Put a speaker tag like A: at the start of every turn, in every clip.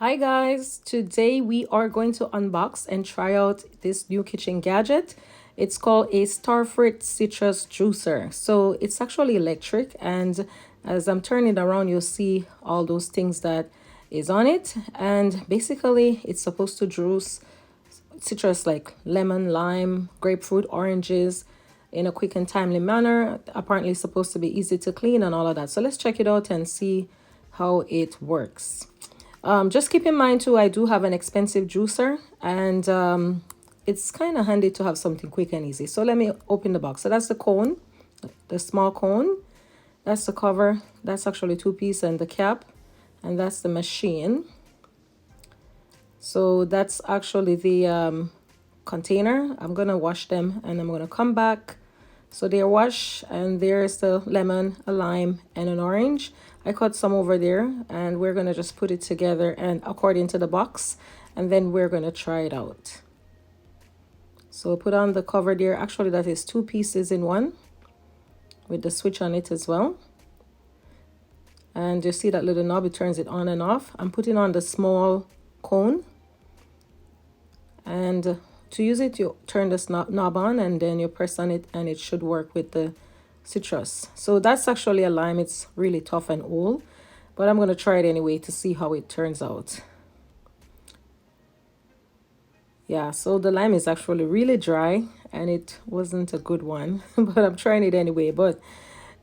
A: Hi guys, today we are going to unbox and try out this new kitchen gadget. It's called a Starfrit citrus juicer. So it's actually electric, and as I'm turning it around, you'll see all those things that is on it. And basically it's supposed to juice citrus like lemon, lime, grapefruit, oranges in a quick and timely manner. Apparently it's supposed to be easy to clean and all of that. So let's check it out and see how it works. Just keep in mind too, I do have an expensive juicer, and it's kind of handy to have something quick and easy. So let me open the box. So that's the cone, the small cone. That's the cover. That's actually two-piece, and the cap, and that's the machine. So that's actually the container. I'm gonna wash them and I'm gonna come back. So they're washed, and there's the lemon, a lime, and an orange. I cut some over there, and we're gonna just put it together and according to the box, and then we're gonna try it out. So put on the cover there. Actually, that is two pieces in one with the switch on it as well. And you see that little knob, it turns it on and off. I'm putting on the small cone, and to use it, you turn this knob on and then you press on it, and it should work with the citrus. So that's actually a lime. It's really tough and old, but I'm going to try it anyway to see how it turns out. Yeah, so the lime is actually really dry, and it wasn't a good one, but I'm trying it anyway. But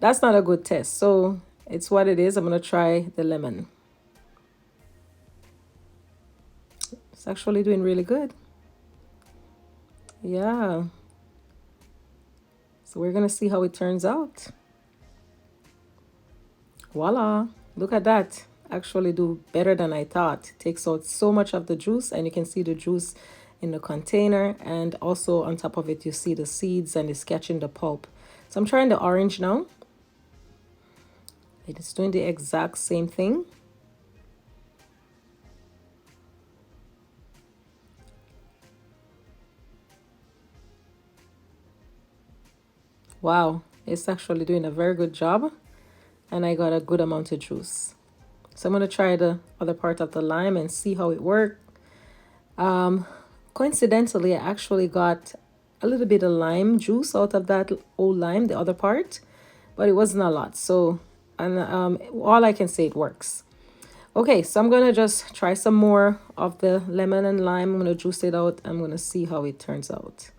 A: that's not a good test, so it's what it is. I'm going to try the lemon. It's actually doing really good. Yeah. So we're gonna see how it turns out. Voila, look at that. Actually do better than I thought. It takes out so much of the juice, and you can see the juice in the container, and also on top of it you see the seeds, and it's catching the pulp. So I'm trying the orange now. It is doing the exact same thing. Wow, it's actually doing a very good job, and I got a good amount of juice. So I'm going to try the other part of the lime and see how it works. Coincidentally, I actually got a little bit of lime juice out of that old lime, the other part, but it wasn't a lot. So, and all I can say, it works. Okay, so I'm going to just try some more of the lemon and lime. I'm going to juice it out. I'm going to see how it turns out.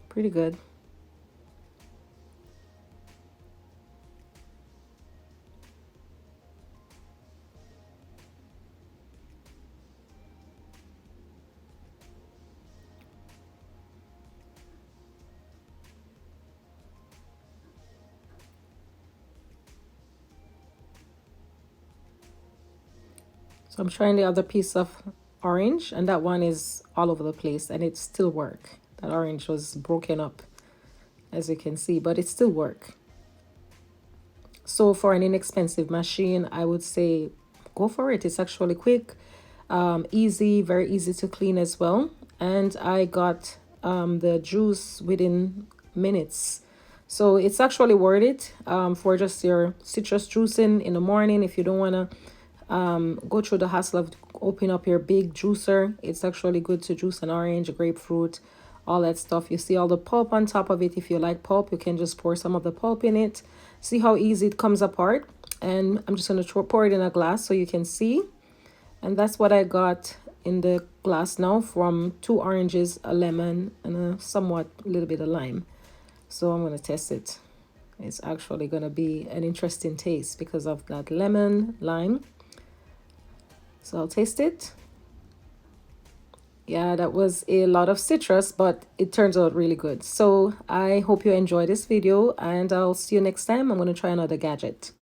A: Pretty good. So I'm trying the other piece of orange, and that one is all over the place, and it still work. That orange was broken up, as you can see, but it still work. So for an inexpensive machine, I would say go for it. It's actually quick, easy, very easy to clean as well. And I got the juice within minutes. So it's actually worth it for just your citrus juicing in the morning. If you don't want to go through the hassle of opening up your big juicer, it's actually good to juice an orange, a grapefruit, all that stuff. You see all the pulp on top of it. If you like pulp, you can just pour some of the pulp in it. See how easy it comes apart. And I'm just going to pour it in a glass so you can see. And that's what I got in the glass now, from 2 oranges, a lemon, and a somewhat little bit of lime. So I'm going to test it. It's actually going to be an interesting taste because of that lemon, lime. So I'll taste it. Yeah, that was a lot of citrus, but it turns out really good. So I hope you enjoy this video, and I'll see you next time. I'm going to try another gadget.